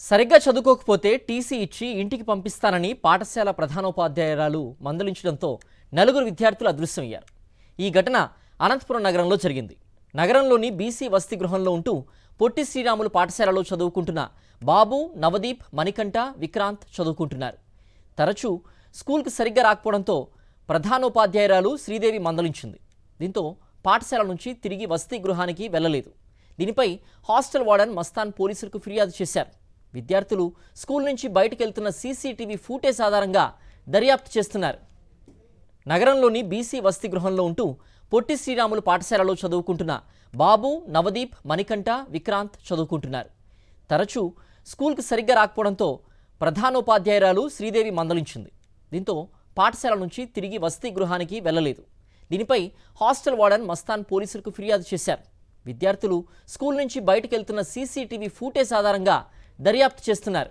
సరిగ్గా చదువుకోకపోతే టీసీ ఇచ్చి ఇంటికి పంపిస్తానని పాఠశాల ప్రధానోపాధ్యాయురాలు మందలించడంతో నలుగురు విద్యార్థులు అదృశ్యమయ్యారు. ఈ ఘటన అనంతపురం నగరంలో జరిగింది. నగరంలోని బీసీ వసతి గృహంలో ఉంటూ పొట్టి శ్రీరాములు పాఠశాలలో చదువుకుంటున్న బాబు, నవదీప్, మణికంఠ, విక్రాంత్ చదువుకుంటున్నారు. తరచూ స్కూల్కి సరిగ్గా రాకపోవడంతో ప్రధానోపాధ్యాయురాలు శ్రీదేవి మందలించింది. దీంతో పాఠశాల నుంచి తిరిగి వసతి గృహానికి వెళ్లలేదు. దీనిపై హాస్టల్ వార్డెన్ మస్తాన్ పోలీసులకు ఫిర్యాదు చేశారు. విద్యార్థులు స్కూల్ నుంచి బయటకు వెళ్తున్న సీసీటీవీ ఫుటేజ్ ఆధారంగా దర్యాప్తు చేస్తున్నారు. నగరంలోని బీసీ వసతి గృహంలో ఉంటూ పొట్టి శ్రీరాములు పాఠశాలలో చదువుకుంటున్న బాబు, నవదీప్, మణికంఠ, విక్రాంత్ చదువుకుంటున్నారు. తరచూ స్కూల్కి సరిగ్గా రాకపోవడంతో ప్రధానోపాధ్యాయురాలు శ్రీదేవి మందలించింది. దీంతో పాఠశాల నుంచి తిరిగి వసతి గృహానికి వెళ్లలేదు. దీనిపై హాస్టల్ వార్డెన్ మస్తాన్ పోలీసులకు ఫిర్యాదు చేశారు. విద్యార్థులు స్కూల్ నుంచి బయటకు వెళ్తున్న సీసీటీవీ ఫుటేజ్ ఆధారంగా దర్యాప్తు చేస్తున్నారు.